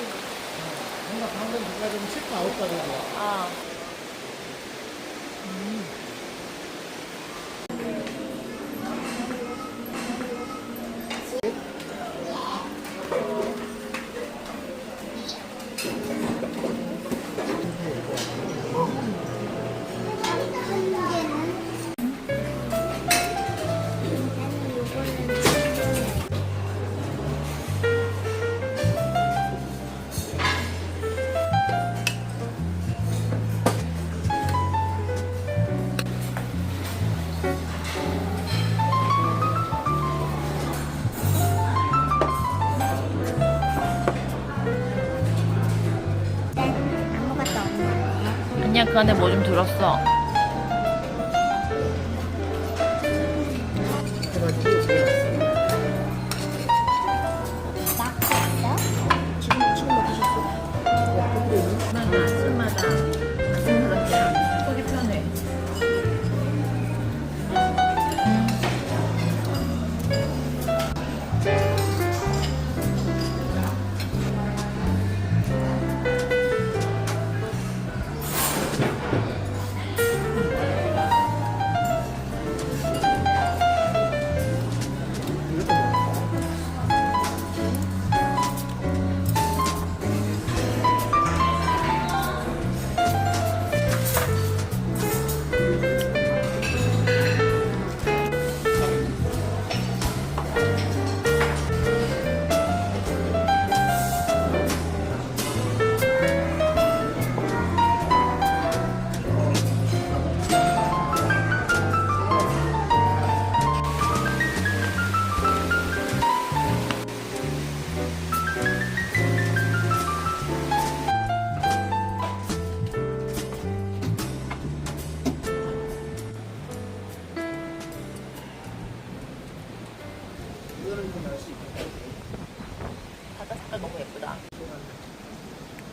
뭔가 방금 누가 좀 7, 8가지 아. 아무것도 없는데. 아니야, 그 안에 뭐 좀 들었어. 해가지고 집에 왔어. 낙지였어? 지금 먹으셨어? 난 아침마다 그냥 속이 편해. 바다 색깔 너무 예쁘다.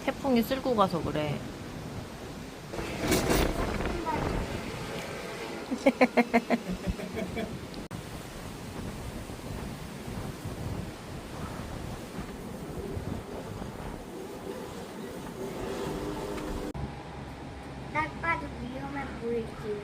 태풍이 쓸고 가서 그래. 딱 봐도 위험해 보이지.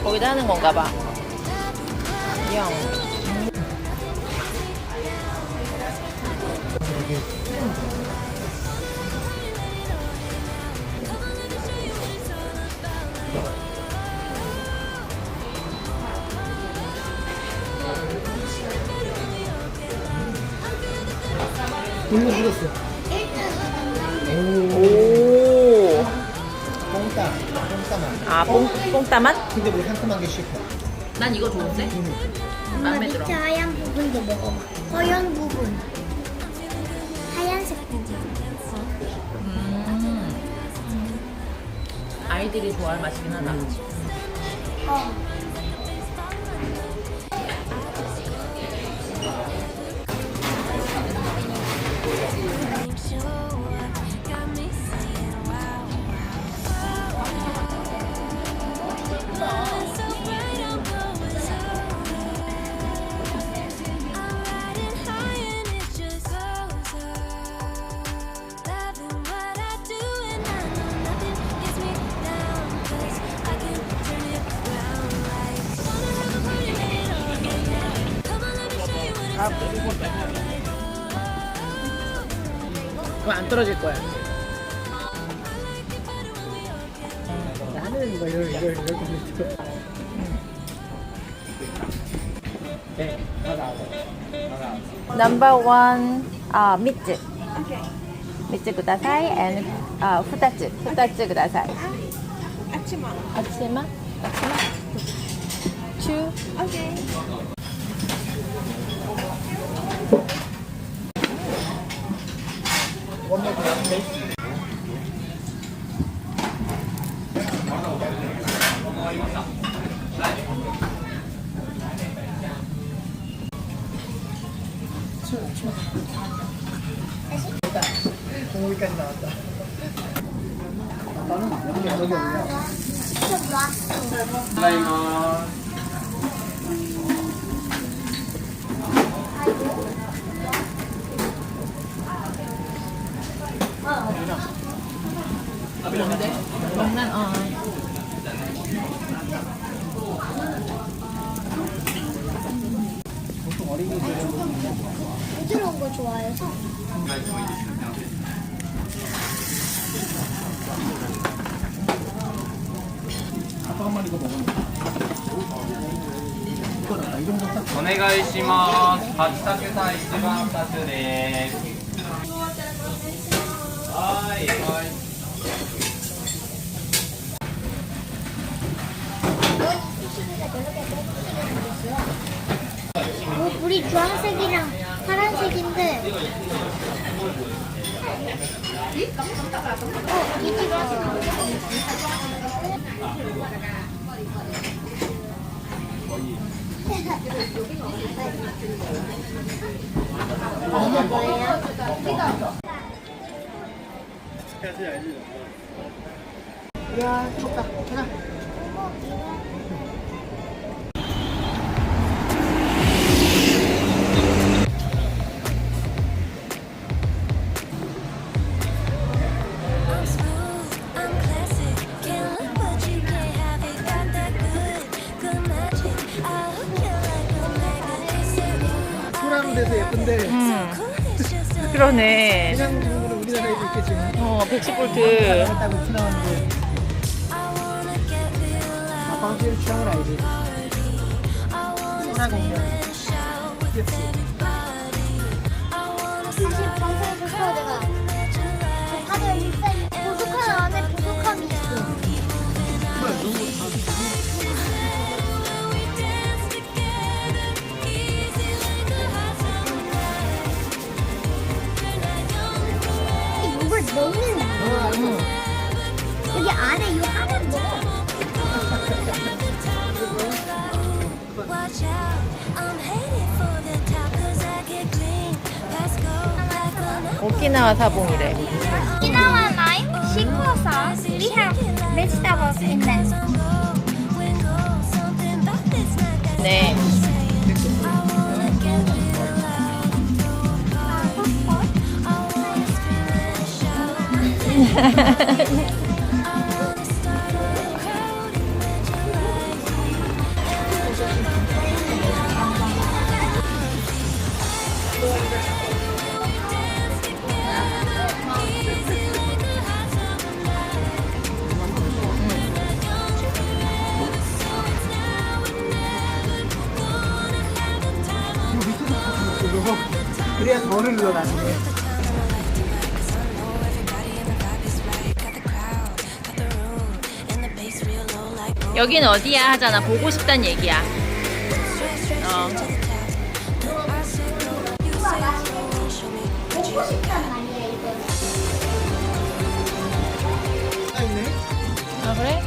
거기다 하는 건가 봐. 영. 물로 묻었어. 오. 뽕따만. 아, 뽕따맛? 근데 우리 상큼한 게 싫어. 난 이거 좋은데? 엄마 마음에 밑에 들어. 하얀 부분도 먹어봐. 허연 부분. 하얀색 부분. 아이들이 좋아할 맛이긴 하다. 어. 그거 안 떨어질 거야. 나는 뭐 이럴 거면 네, Number one, 미츠. 미츠 ください and 2つください. 아치마. Two. One more time, please. 일단 동호이까지 나왔다. 아빠는 여기 올려. 좀 놨어. 장난 보통 어린이들은 부드러운 거 좋아해서. 아빠 한 마리 이거 먹으면 이거는 이 정도 딱 お願いします。八竹さん一番二つです。はい、はい。 불이 주황색이랑 파란색인데. 이 이게 뭐예요? 야, 좋다. 하나. I'm smooth, I'm classic. Can't look but you can't have it. Got that good magic. I'll hook you like a magnet. Say ooh, 소라는 데서 예쁜데 cool, it's just a 그러네. 그냥 중국은 우리나라에도 있겠지만 110V. 나갔다고 이렇게 나왔는데 I wanna get real loud. 아빠가 제일 취향을 알지. I wanna 소라 공연. and shout with 귀엽지? everybody. I wanna 사실 방송에서 내가 다들 일단 부족한 안에 부족함이 있어. 이걸 넣는 거야. 여기 안에 이 하나 넣어. watch out. I'm headed for the top 'cause I get green. Let's go like an 오키나와 사봉이래. Okinawa lime, sequel sauce. We have vegetables in them. 네. 그래야 더 흘러 나중에. 여긴 어디야 하잖아. 보고 싶단 얘기야. 먹고 싶단 말이야 이거. 아 있네. 아 그래?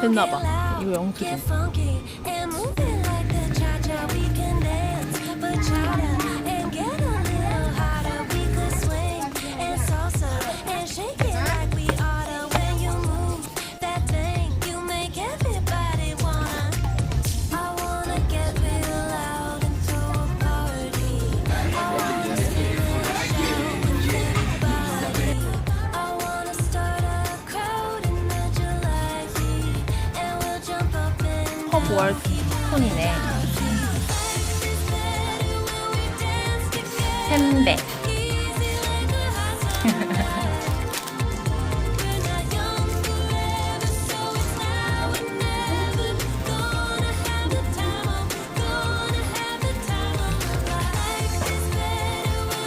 됐나봐. 이거 영수증. Get funky and move it like the cha-cha. We can dance, bachata, and get a little hotter. We could swing and salsa and shake it like we oughta. When you move that thing, you make everybody wanna. I wanna get real loud and throw a party. I wanna scream and shout with everybody. 월 톤이네. 햄배.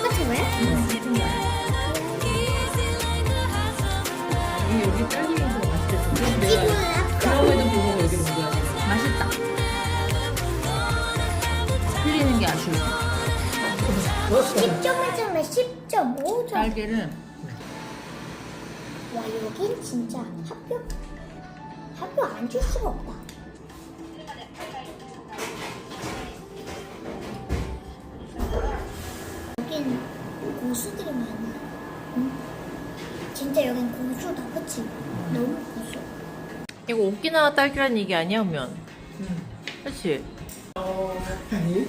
똑같은 거야? 여기 딸기도 맛있겠어. 근데 이거야? 그럼에도 불구하고 여기 먹어야 돼. 맛있다. 흘리는 게 아쉬워. 10점 만점에 10.5점. 딸기를 와, 여긴 진짜 학교 안 줄 수가 없다. 여긴 고수들이 많아. 응? 진짜 여긴 고수다, 그치? 너무 고수. 이거 오키나와 딸기란 얘기 아니야, 면? 그치? 아니?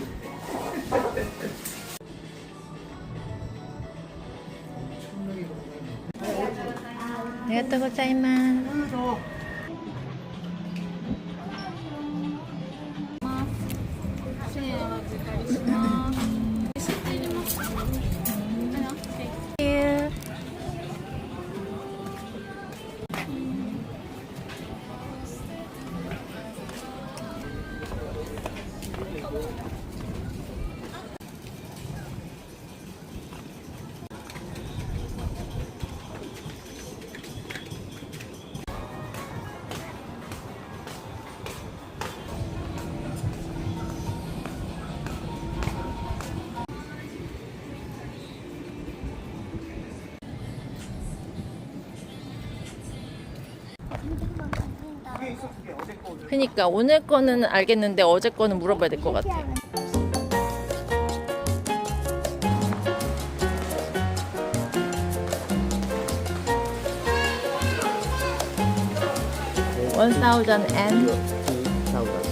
아리가또 고자이마스. 그니까 오늘 거는 알겠는데 어제 거는 물어봐야 될 것 같아. $1,000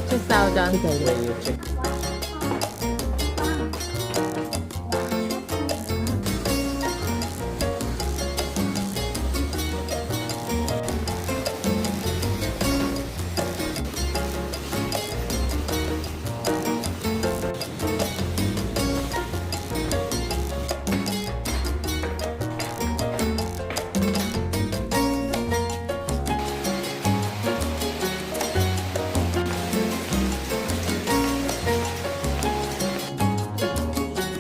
$2,000.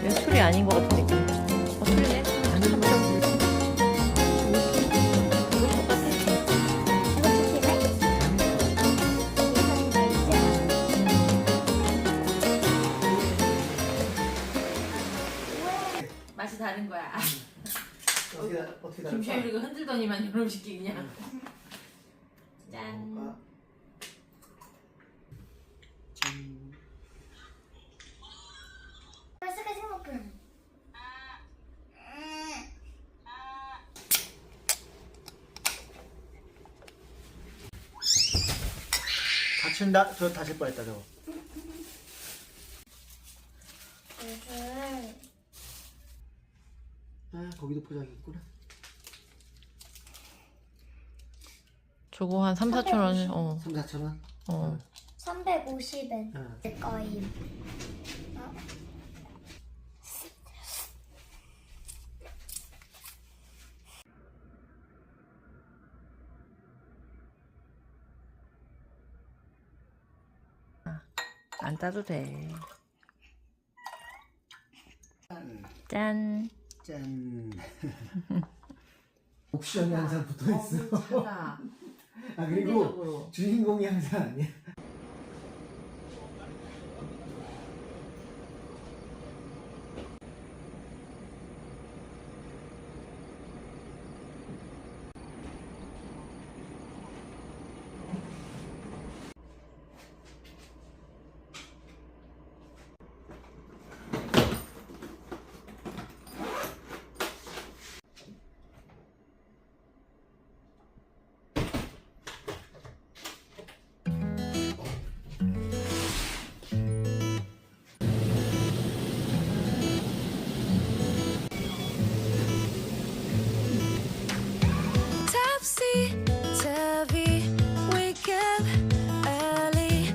이거 술이 아닌 것 같은 느낌. 술이네? 아닌 것 같은 느낌. 그럴 것 같아. 맛이 다른 거야. 어떻게 김시현이가 흔들더니만 이놈시키 그냥. 짠. 벌써까지 생각해. 다친다. 저 다칠 뻔했다 저거. 아 거기도 포장이 있구나. 저거 한 3, 4천 원. 3, 4천 원. 350엔 응. 내 거임. 안 따도 돼. 짠. 짠. 옥션이 항상 붙어 있어. 아 그리고 주인공이 항상 아니야. Topsy-turvy, wake up early.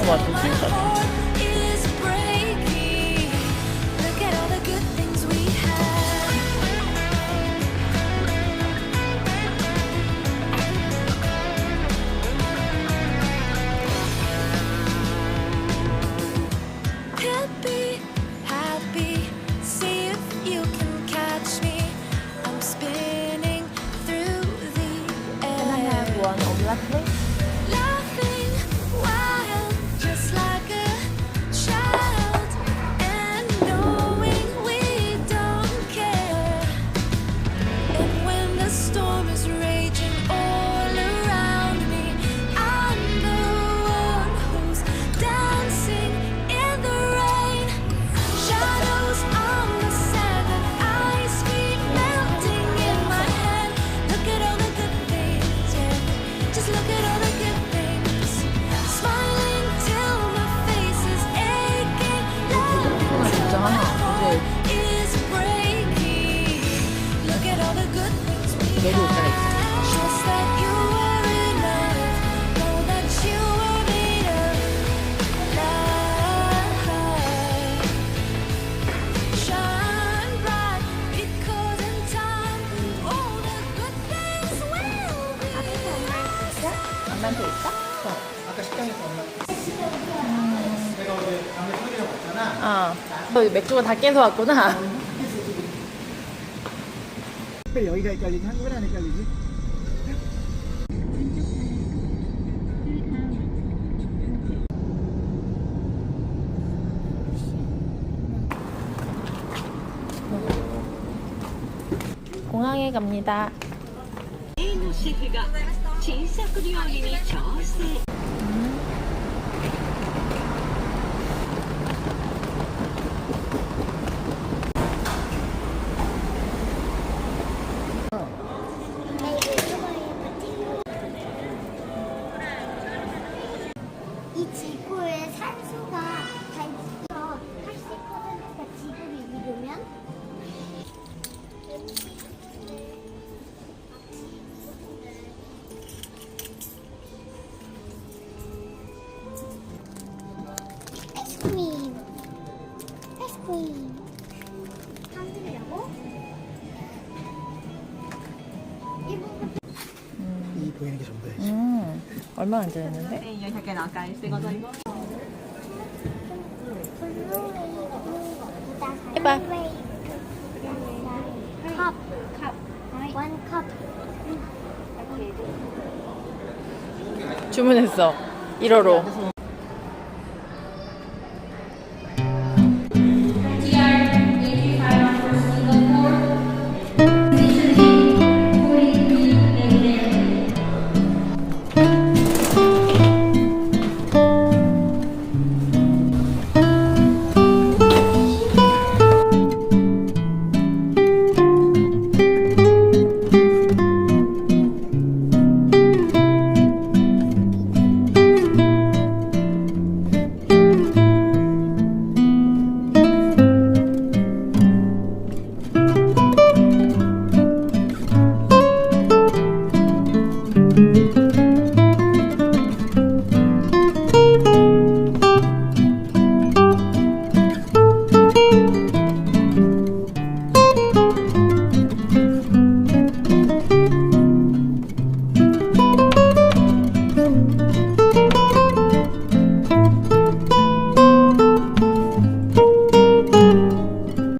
것 같아. 수육까지. is breaking. Look at all the good things we have. Happy, happy. See if you can catch me. I'm spinning through the air. One omelette, please. Laughing wild, just like a child, and knowing we don't care. And when the storm is raging all around me, I'm the one who's dancing in the rain. Shadows on the sand and ice cream melting in my hand. Look at all the good things, yeah. Just look at all the good things. Smiling till my face is aching. Love 진짜 하나. 어제 is breaking. Look at all the good things we 내일 옷 갈아입지. have. Trust that you are enough. Know that you are made of light. Shine bright because in time all the good things will be ours. 엄마한테 있어? 아까 식당에서 엄마. 내가 어제 밤에 소리라고 왔잖아. 어. 너 맥주가 다 깨서 왔구나. 왜 여기가 헷갈리지? 한국은 안 헷갈리지? 공항에 갑니다. のシェフが新作料理に挑戦。 이 지구의 산소가 달에서 80%가 지구를 이루면 아이스크림 아이스크림 한국이라고? 이 보이는 게 전부야. 얼마 안 되는데? 해봐. 컵, 원 컵. 주문했어. 1호로.